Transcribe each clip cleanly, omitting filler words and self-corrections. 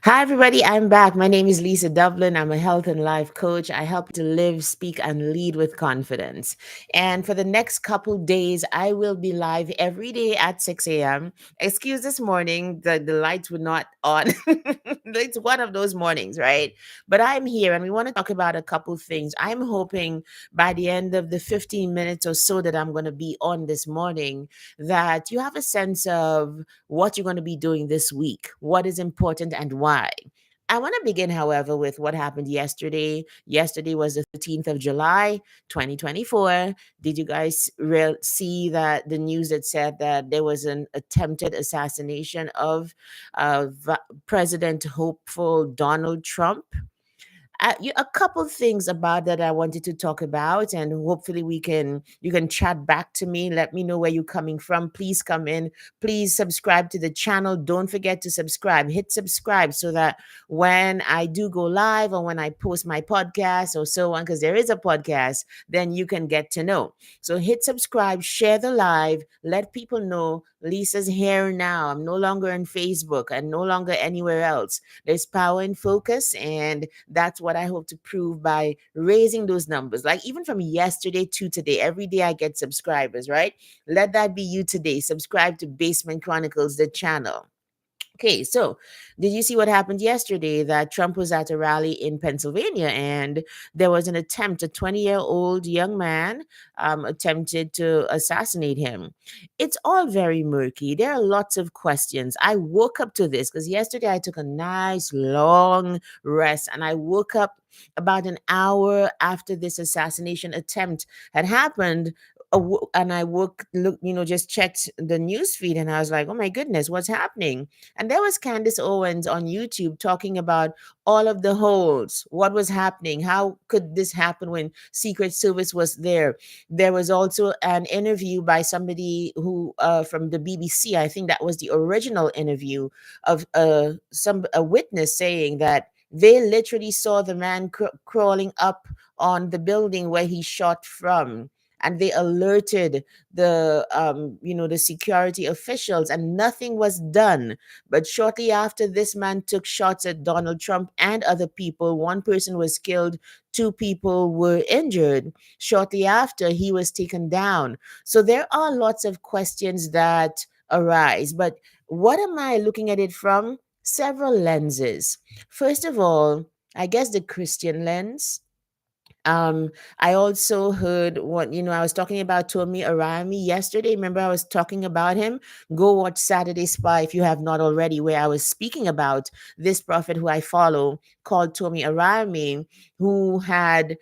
Hi, everybody. I'm back. My name is Lisa Dublin. I'm a health and life coach. I help you to live, speak, and lead with confidence. And for the next couple days, I will be live every day at 6 a.m. Excuse this morning, the lights were not on. It's one of those mornings, right? But I'm here and we want to talk about a couple things. I'm hoping by the end of the 15 minutes or so that I'm going to be on this morning, that you have a sense of what you're going to be doing this week, what is important, and why. I want to begin, however, with what happened yesterday. Yesterday was the 13th of July, 2024. Did you guys see that the news that said that there was an attempted assassination of President hopeful Donald Trump? A couple things about that I wanted to talk about, and hopefully you can chat back to me. Let me know where you're coming from. Please come in. Please subscribe to the channel. Don't forget to subscribe. Hit subscribe so that when I do go live or when I post my podcast or so on, because there is a podcast, then you can get to know. So hit subscribe, share the live, let people know Lisa's here now. I'm no longer on Facebook and no longer anywhere else. There's power in focus, and that's what I hope to prove by raising those numbers. Like even from yesterday to today, every day I get subscribers, right? Let that be you today. Subscribe to Basement Chronicles, the channel. Okay, so did you see what happened yesterday? That Trump was at a rally in Pennsylvania and there was an attempt, a 20-year-old young man attempted to assassinate him. It's all very murky. There are lots of questions. I woke up to this because yesterday I took a nice long rest and I woke up about an hour after this assassination attempt had happened. And I just checked the news feed and I was like, oh my goodness, what's happening? And there was Candace Owens on YouTube talking about all of the holes, what was happening, how could this happen when Secret Service was there. There was also an interview by somebody who from the BBC. I think that was the original interview of some a witness saying that they literally saw the man crawling up on the building where he shot from, and they alerted the security officials and nothing was done. But shortly after, this man took shots at Donald Trump and other people. One person was killed, two people were injured. Shortly after, he was taken down. So there are lots of questions that arise. But what am I looking at it from? Several lenses. First of all, I guess the Christian lens. I also heard I was talking about Tommy Arami yesterday. Remember, I was talking about him. Go watch Saturday Spy if you have not already, where I was speaking about this prophet who I follow called Tommy Arami, who had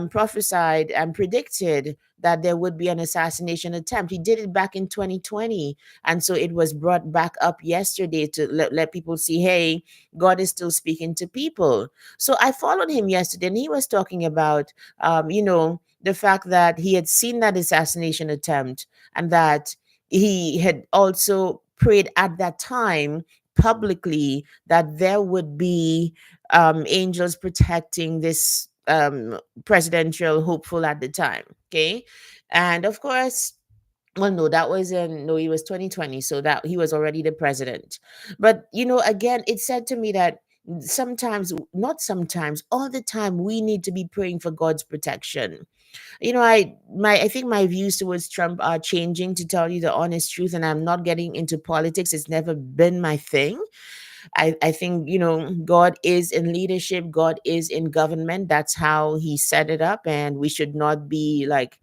prophesied and predicted that there would be an assassination attempt. He did it back in 2020. And so it was brought back up yesterday to let people see, hey, God is still speaking to people. So I followed him yesterday, and he was talking about, the fact that he had seen that assassination attempt and that he had also prayed at that time publicly that there would be angels protecting this presidential hopeful at the time. Okay. And of course, well, no, he was 2020, so that he was already the president. But, again, it said to me that sometimes, not sometimes, all the time, we need to be praying for God's protection. I think my views towards Trump are changing, to tell you the honest truth, and I'm not getting into politics. It's never been my thing. I think, God is in leadership, God is in government. That's how he set it up. And we should not be like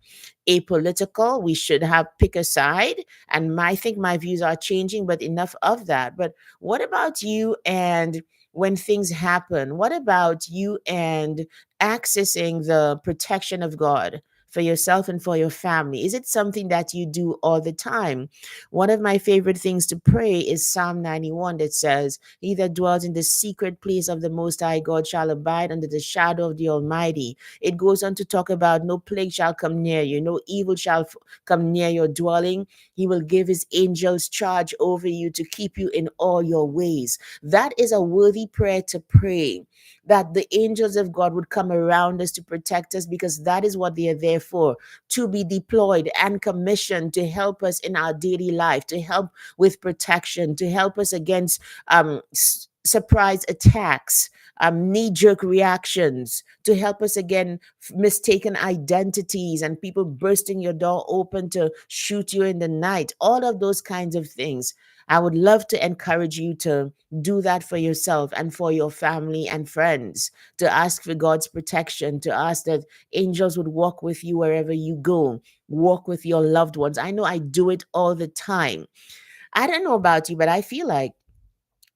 apolitical. We should have pick a side. And I think my views are changing, but enough of that. But what about you and when things happen? What about you and accessing the protection of God for yourself and for your family? Is it something that you do all the time? One of my favorite things to pray is Psalm 91 that says, he that dwells in the secret place of the Most High God shall abide under the shadow of the Almighty. It goes on to talk about no plague shall come near you, no evil shall come near your dwelling. He will give his angels charge over you to keep you in all your ways. That is a worthy prayer to pray, that the angels of God would come around us to protect us, because that is what they are there for, to be deployed and commissioned to help us in our daily life, to help with protection, to help us against surprise attacks, knee jerk reactions, to help us again, mistaken identities, and people bursting your door open to shoot you in the night, all of those kinds of things. I would love to encourage you to do that for yourself and for your family and friends, to ask for God's protection, to ask that angels would walk with you wherever you go, walk with your loved ones. I know I do it all the time. I don't know about you, but I feel like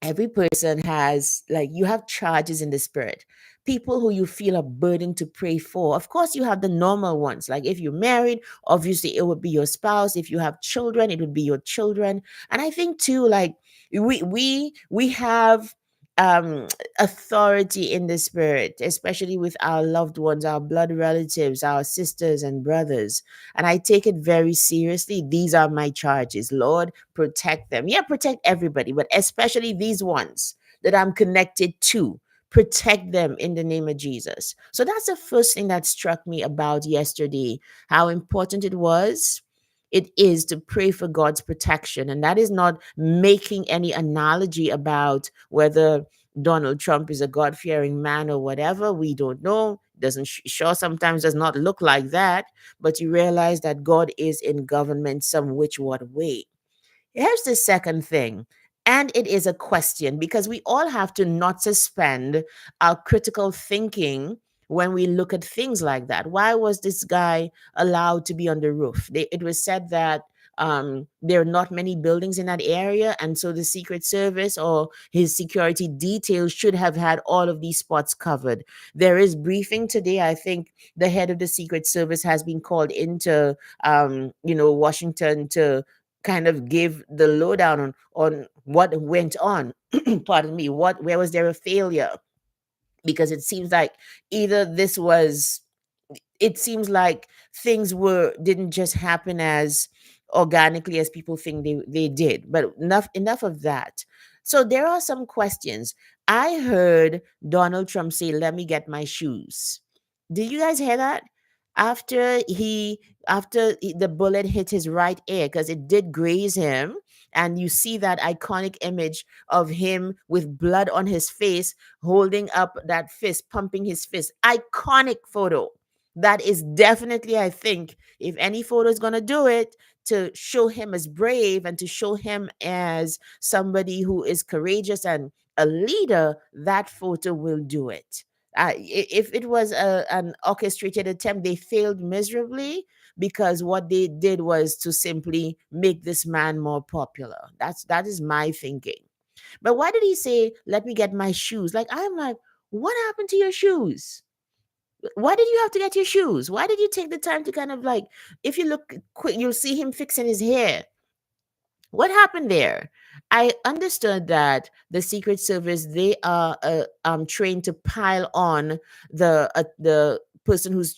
every person has, like, you have charges in the spirit, people who you feel a burden to pray for. Of course, you have the normal ones, like if you're married, obviously it would be your spouse. If you have children, it would be your children. And I think too, like, we have um authority in the spirit, especially with our loved ones, our blood relatives, our sisters and brothers. And I take it very seriously. These are my charges, Lord. Protect them. Yeah, protect everybody, but especially these ones that I'm connected to. Protect them in the name of Jesus. So that's the first thing that struck me about yesterday, how important it is to pray for God's protection. And that is not making any analogy about whether Donald Trump is a God fearing man or whatever. We don't know. Doesn't sure sometimes does not look like that, but you realize that God is in government some which what way. Here's the second thing, and it is a question, because we all have to not suspend our critical thinking when we look at things like that. Why was this guy allowed to be on the roof? It was said that there are not many buildings in that area, and so the Secret Service or his security details should have had all of these spots covered. There is briefing today. I think the head of the Secret Service has been called into Washington to kind of give the lowdown on what went on. Pardon me. Where was there a failure? Because it seems like either this was it seems like things were didn't just happen as organically as people think they did. But enough of that. So there are some questions. I heard Donald Trump say, "Let me get my shoes." Did you guys hear that? After the bullet hit his right ear, because it did graze him, and you see that iconic image of him with blood on his face, holding up that fist, pumping his fist. Iconic photo. That is definitely, I think, if any photo is going to do it, to show him as brave and to show him as somebody who is courageous and a leader, that photo will do it. If it was an orchestrated attempt, they failed miserably, because what they did was to simply make this man more popular. That is my thinking. But why did he say, "Let me get my shoes"? Like, I'm like, what happened to your shoes? Why did you have to get your shoes? Why did you take the time to kind of, like, if you look quick, you'll see him fixing his hair. What happened there? I understood that the Secret Service, they are trained to pile on the person who's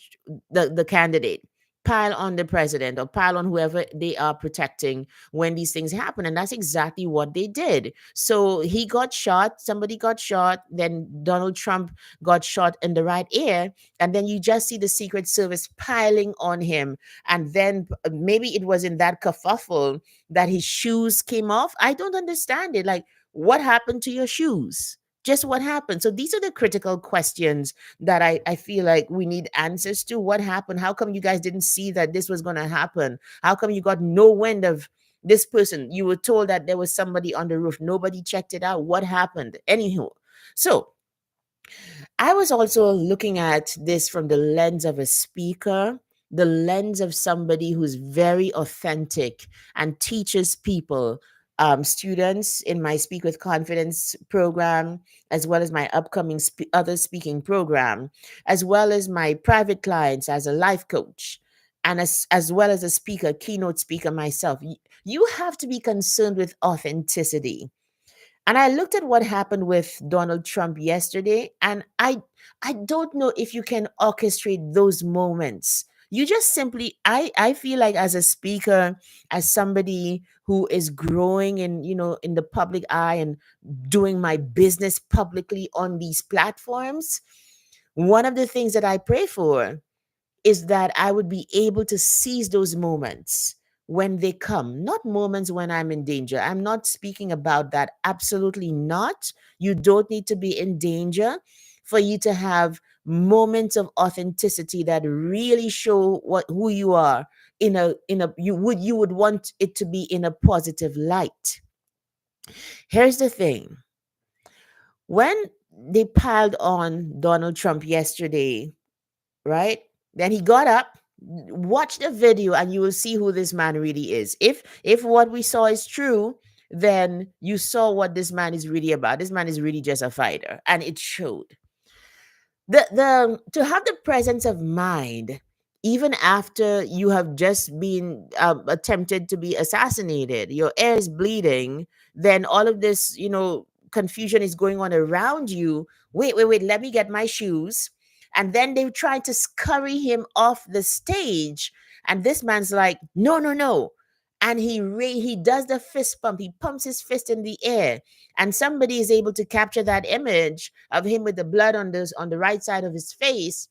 the candidate, pile on the president or pile on whoever they are protecting when these things happen, and that's exactly what they did. So he got shot, somebody got shot, then Donald Trump got shot in the right ear, and then you just see the Secret Service piling on him, and then maybe it was in that kerfuffle that his shoes came off. I don't understand it. Like, what happened to your shoes? Just what happened? So these are the critical questions that I feel like we need answers to. What happened? How come you guys didn't see that this was going to happen? How come you got no wind of this person? You were told that there was somebody on the roof. Nobody checked it out. What happened? Anywho, so I was also looking at this from the lens of a speaker, the lens of somebody who's very authentic and teaches people, students in my Speak with Confidence program, as well as my upcoming other speaking program, as well as my private clients as a life coach, and as well as a speaker, keynote speaker myself. You have to be concerned with authenticity. And I looked at what happened with Donald Trump yesterday, and I don't know if you can orchestrate those moments. You just simply, I feel like, as a speaker, as somebody who is growing in the public eye and doing my business publicly on these platforms, one of the things that I pray for is that I would be able to seize those moments when they come, not moments when I'm in danger. I'm not speaking about that. Absolutely not. You don't need to be in danger for you to have moments of authenticity that really show what who you are in a you would want it to be in a positive light. Here's the thing. When they piled on Donald Trump yesterday, right? Then he got up, watch the video, and you will see who this man really is. If what we saw is true, then you saw what this man is really about. This man is really just a fighter, and it showed. The To have the presence of mind even after you have just been attempted to be assassinated, your air is bleeding, then all of this, confusion is going on around you. Wait, let me get my shoes. And then they try to scurry him off the stage, and this man's like, no, no, no. And he does the fist pump. He pumps his fist in the air, and somebody is able to capture that image of him with the blood on the right side of his face,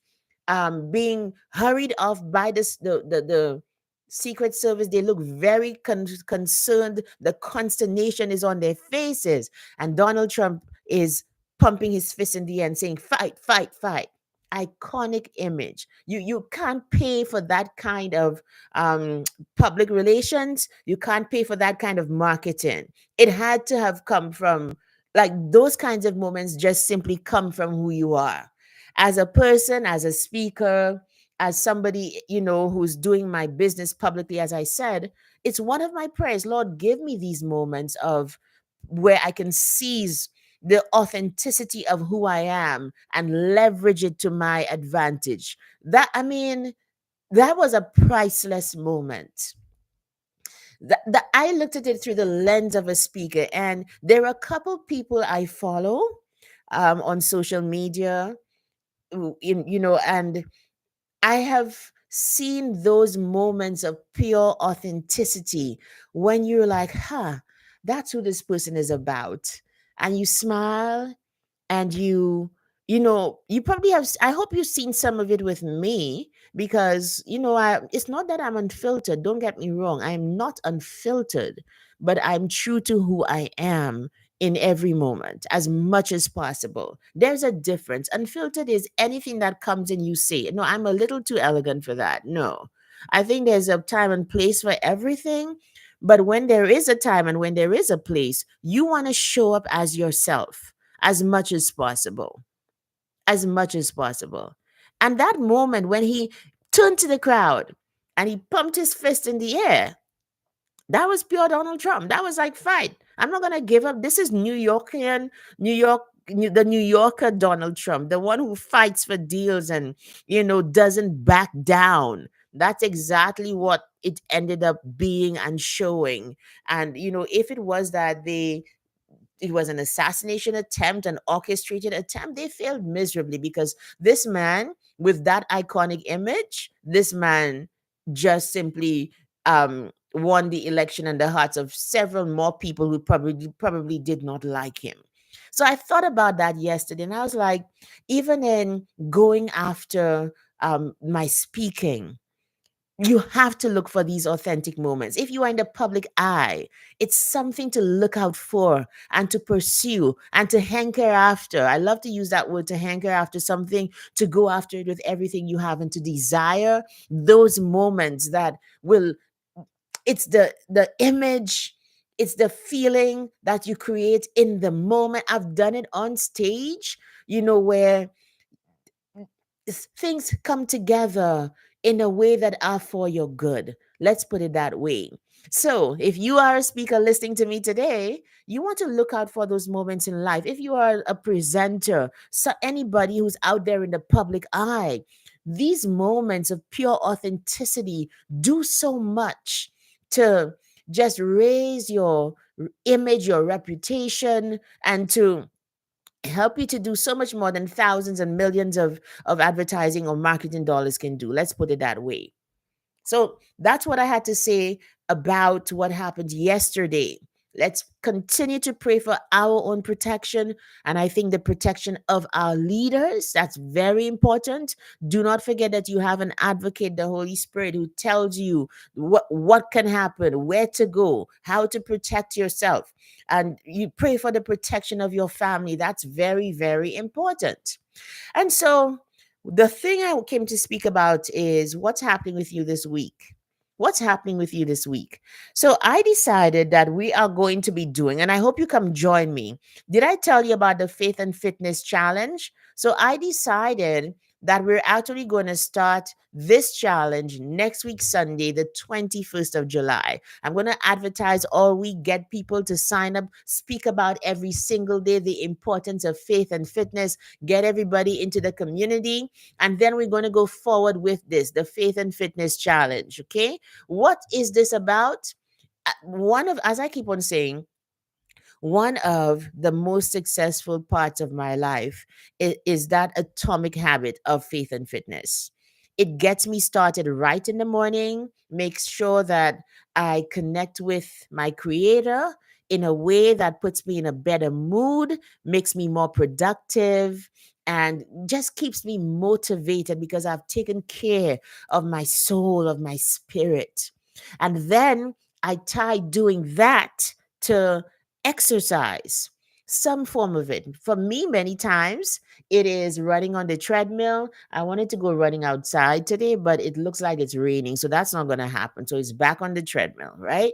being hurried off by the Secret Service. They look very concerned. The consternation is on their faces, and Donald Trump is pumping his fist in the air and saying, "Fight, fight, fight." Iconic image. You can't pay for that kind of public relations. You can't pay for that kind of marketing. It had to have come from, like, those kinds of moments just simply come from who you are as a person, as a speaker, as somebody, who's doing my business publicly. As I said, it's one of my prayers. Lord, give me these moments of where I can seize the authenticity of who I am and leverage it to my advantage. That was a priceless moment. I looked at it through the lens of a speaker, and there are a couple people I follow on social media, and I have seen those moments of pure authenticity when you're like, huh, that's who this person is about. And you smile, and you probably I hope you've seen some of it with me, because it's not that I'm unfiltered. Don't get me wrong, I am not unfiltered, but I'm true to who I am in every moment as much as possible. There's a difference. Unfiltered is anything that comes in, you say. No, I'm a little too elegant for that. No, I think there's a time and place for everything. But when there is a time and when there is a place, you want to show up as yourself as much as possible, as much as possible. And that moment when he turned to the crowd and he pumped his fist in the air, that was pure Donald Trump. That was like, fight. I'm not going to give up. This is New York, the New Yorker Donald Trump, the one who fights for deals and, doesn't back down. That's exactly what it ended up being and showing. And, if it was that it was an assassination attempt, an orchestrated attempt, they failed miserably, because this man, with that iconic image, this man just simply won the election in the hearts of several more people who probably did not like him. So I thought about that yesterday, and I was like, even in going after my speaking, you have to look for these authentic moments. If you are in the public eye, it's something to look out for and to pursue and to hanker after. I love to use that word, to hanker after something, to go after it with everything you have, and to desire those moments that will, it's the image, it's the feeling that you create in the moment. I've done it on stage, where things come together in a way that are for your good. Let's put it that way. So, if you are a speaker listening to me today, you want to look out for those moments in life. If you are a presenter, so anybody who's out there in the public eye, these moments of pure authenticity do so much to just raise your image, your reputation, and to help you to do so much more than thousands and millions of advertising or marketing dollars can do. Let's put it that way. So that's what I had to say about what happened yesterday. Let's continue to pray for our own protection. And I think the protection of our leaders, that's very important. Do not forget that you have an advocate, the Holy Spirit, who tells you what can happen, where to go, how to protect yourself. And you pray for the protection of your family. That's very, very important. And so the thing I came to speak about is what's happening with you this week. What's happening with you this week? So I decided that we are going to be doing, and I hope you come join me. Did I tell you about the Faith and Fitness Challenge? So I decided that we're actually going to start this challenge next week, Sunday, the 21st of July. I'm going to advertise all week, get people to sign up, speak about every single day the importance of faith and fitness, get everybody into the community, and then we're going to go forward with this, the Faith and Fitness Challenge. Okay, what is this about? One of, as I keep on saying, one of the most successful parts of my life is that atomic habit of faith and fitness. It gets me started right in the morning, makes sure that I connect with my creator in a way that puts me in a better mood, makes me more productive, and just keeps me motivated because I've taken care of my soul, of my spirit. And then I tie doing that to exercise, some form of it. For me, many times it is running on the treadmill. I wanted to go running outside today, but it looks like it's raining, so that's not going to happen. So it's back on the treadmill, right?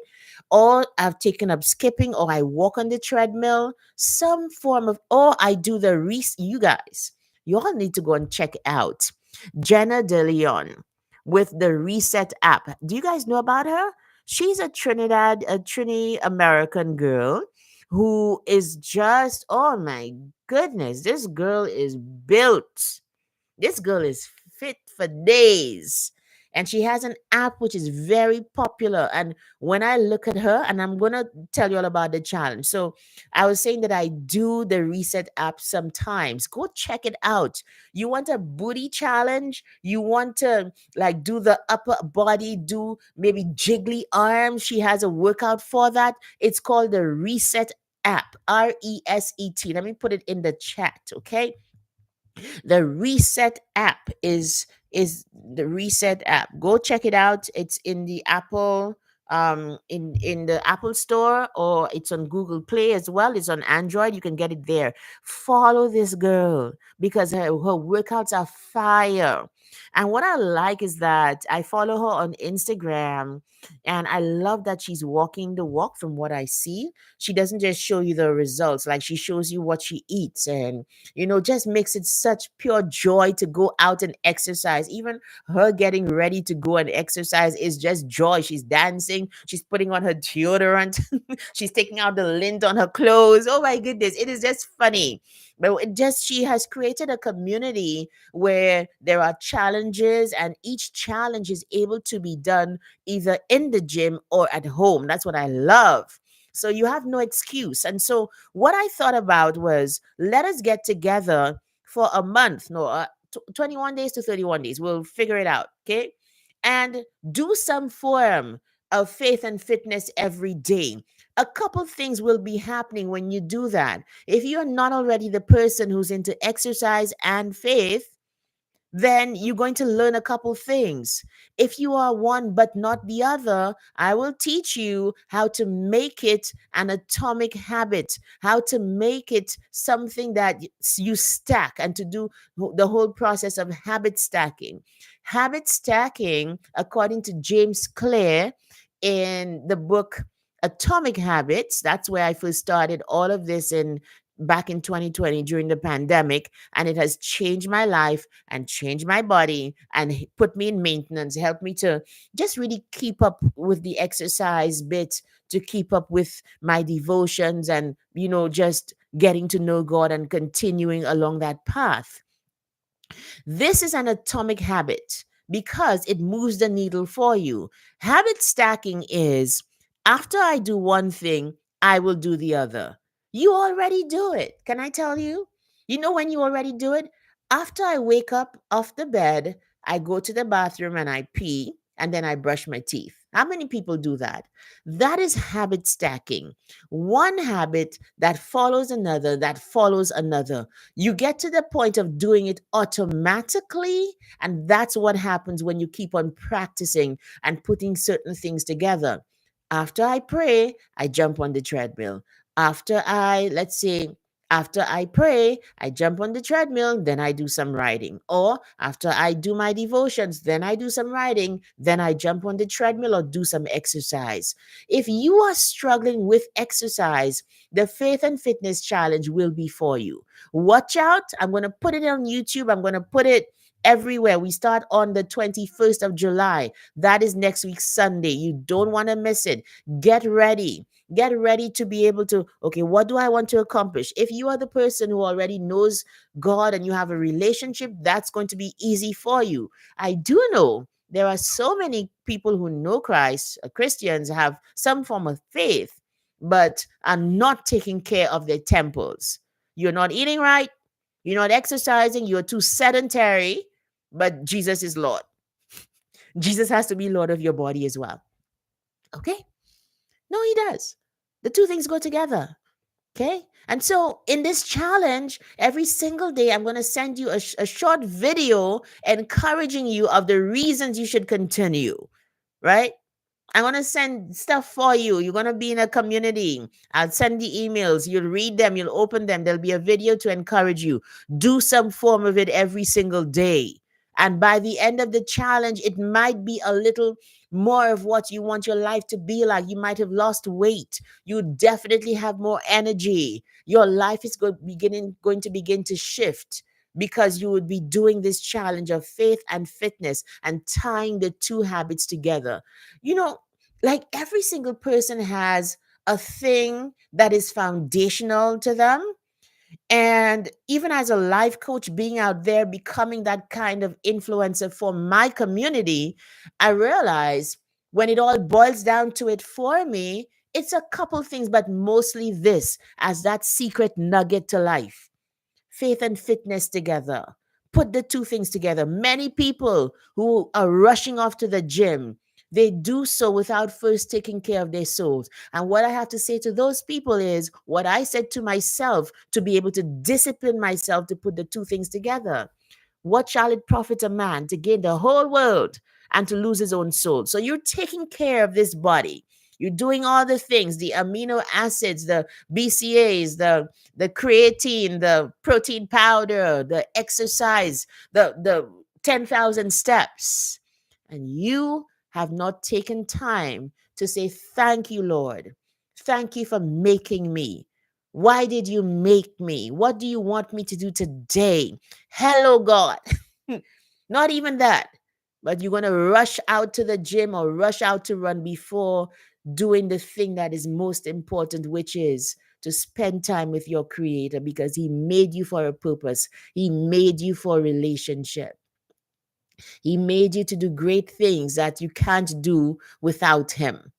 Or I've taken up skipping, or I walk on the treadmill, some form of, or I do the you guys, you all need to go and check out Jenna De Leon with the Reset app. Do you guys know about her? She's a Trini American girl who is just, oh my goodness, this girl is built. This girl is fit for days. And she has an app which is very popular. And when I look at her, and I'm going to tell you all about the challenge. So I was saying that I do the Reset app sometimes. Go check it out. You want a booty challenge? You want to like do the upper body, do maybe jiggly arms? She has a workout for that. It's called the Reset app, Reset. Let me put it in the chat, okay? The Reset app is the Reset app. Go check it out. It's in the Apple in the Apple Store, or it's on Google Play as well. It's on Android. You can get it there. Follow this girl because her workouts are fire. And what I like is that I follow her on Instagram, and I love that she's walking the walk from what I see. She doesn't just show you the results, like she shows you what she eats, and just makes it such pure joy to go out and exercise. Even her getting ready to go and exercise is just joy. She's dancing, she's putting on her deodorant, she's taking out the lint on her clothes. Oh my goodness, it is just funny. But she has created a community where there are challenges, and each challenge is able to be done either in the gym or at home. That's what I love. So you have no excuse. And so what I thought about was, let us get together for a month, no, 21 days to 31 days. We'll figure it out, okay? And do some form of faith and fitness every day. A couple things will be happening when you do that. If you're not already the person who's into exercise and faith, then you're going to learn a couple things. If you are one but not the other, I will teach you how to make it an atomic habit, how to make it something that you stack, and to do the whole process of habit stacking. Habit stacking, according to James Clear in the book Atomic Habits, that's where I first started all of this in back in 2020 during the pandemic, and it has changed my life and changed my body and put me in maintenance, helped me to just really keep up with the exercise bit, to keep up with my devotions, and just getting to know God and continuing along that path. This is an atomic habit because it moves the needle for you. Habit stacking is, after I do one thing, I will do the other. You already do it. Can I tell you? You know when you already do it? After I wake up off the bed, I go to the bathroom and I pee, and then I brush my teeth. How many people do that? That is habit stacking. One habit that follows another, that follows another. You get to the point of doing it automatically. And that's what happens when you keep on practicing and putting certain things together. After I pray, I jump on the treadmill. Let's say, after I pray, I jump on the treadmill, then I do some riding. Or after I do my devotions, then I do some riding, then I jump on the treadmill or do some exercise. If you are struggling with exercise, the Faith and Fitness Challenge will be for you. Watch out. I'm going to put it on YouTube. I'm going to put it everywhere. We start on the 21st of July. That is next week, Sunday. You don't want to miss it. Get ready. Get ready to be able to, okay, what do I want to accomplish? If you are the person who already knows God and you have a relationship, that's going to be easy for you. I do know there are so many people who know Christ, Christians, have some form of faith, but are not taking care of their temples. You're not eating right, you're not exercising, you're too sedentary, but Jesus is Lord. Jesus has to be Lord of your body as well. Okay? No, he does. The two things go together. Okay. And so in this challenge, every single day, I'm going to send you a short video encouraging you of the reasons you should continue. Right. I'm going to send stuff for you. You're going to be in a community. I'll send the emails. You'll read them. You'll open them. There'll be a video to encourage you. Do some form of it every single day. And by the end of the challenge, it might be a little more of what you want your life to be like. You might have lost weight. You definitely have more energy. Your life is going to begin to shift because you would be doing this challenge of faith and fitness and tying the two habits together. You know, like every single person has a thing that is foundational to them. And even as a life coach, being out there, becoming that kind of influencer for my community, I realize when it all boils down to it for me, it's a couple things, but mostly this as that secret nugget to life: faith and fitness together. Put the two things together. Many people who are rushing off to the gym, they do so without first taking care of their souls. And what I have to say to those people is what I said to myself to be able to discipline myself to put the two things together. What shall it profit a man to gain the whole world and to lose his own soul? So you're taking care of this body. You're doing all the things, the amino acids, the BCAs, the creatine, the protein powder, the exercise, the 10,000 steps. And you have not taken time to say, thank you, Lord. Thank you for making me. Why did you make me? What do you want me to do today? Hello, God. Not even that. But you're going to rush out to the gym or rush out to run before doing the thing that is most important, which is to spend time with your creator because he made you for a purpose. He made you for a relationship. He made you to do great things that you can't do without him.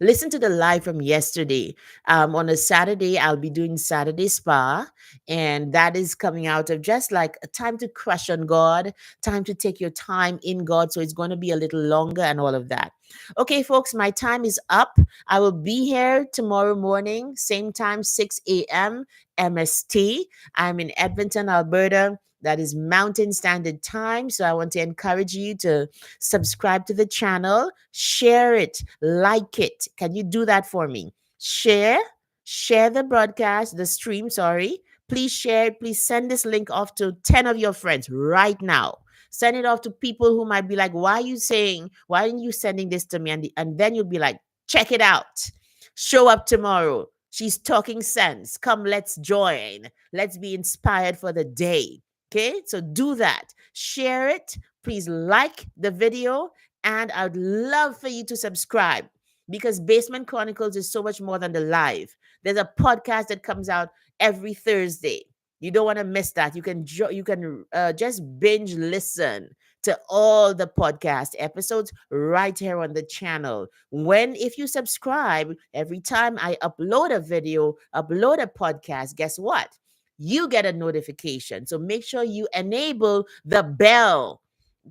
Listen to the live from yesterday. On a Saturday, I'll be doing Saturday Spa, and that is coming out of just like a time to crush on God, time to take your time in God. So it's going to be a little longer and all of that. Okay, folks, my time is up. I will be here tomorrow morning, same time, 6 a.m. MST. I'm in Edmonton, Alberta. That is Mountain Standard Time. So I want to encourage you to subscribe to the channel, share it, like it. Can you do that for me? Share the broadcast, the stream, sorry. Please share it. Please send this link off to 10 of your friends right now. Send it off to people who might be like, why aren't you sending this to me? And then you'll be like, check it out. Show up tomorrow. She's talking sense. Come, let's join. Let's be inspired for the day. Okay, so do that. Share it. Please like the video. And I'd love for you to subscribe because Basement Chronicles is so much more than the live. There's a podcast that comes out every Thursday. You don't want to miss that. You can just binge listen to all the podcast episodes right here on the channel. If you subscribe, every time I upload a video, upload a podcast, guess what? You get a notification. So make sure you enable the bell.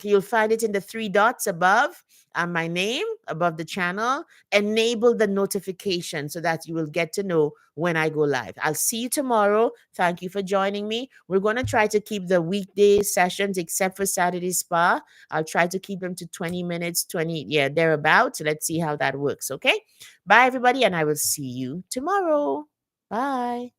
You'll find it in the three dots above my name, above the channel. Enable the notification so that you will get to know when I go live. I'll see you tomorrow. Thank you for joining me. We're going to try to keep the weekday sessions, except for Saturday Spa. I'll try to keep them to 20 minutes, 20, yeah, thereabouts. Let's see how that works. Okay. Bye, everybody. And I will see you tomorrow. Bye.